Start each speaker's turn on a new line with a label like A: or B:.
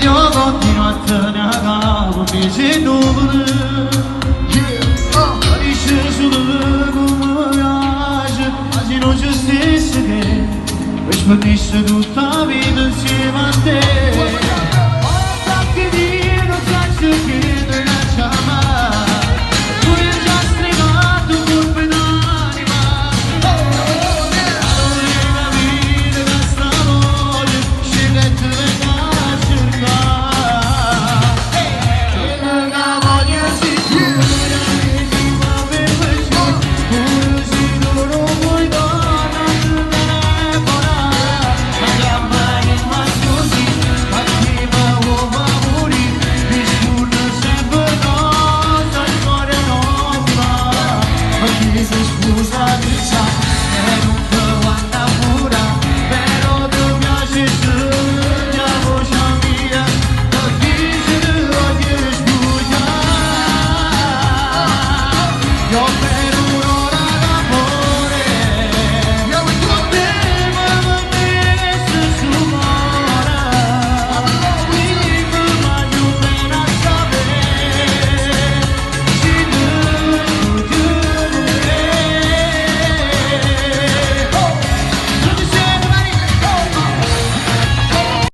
A: io continuato a cavo mi si dove dice solo come piace ma se non c'è stesso che mi spedisse tutta la vita insieme a te ora che dire non faccio che non la chiamare tu hai già stregato colpe d'anima allora capire che stavolta scegli te venga a cercare e la voglia si chiude ti fa per questo pure se non vuoi donna non è buona ma chiama che fa così ma chi va uova muri discurre sempre cosa il cuore non va ma chi si scusa ti sa e non te guarda pura però ti piace se la voce mia ma dice che voglio scusa io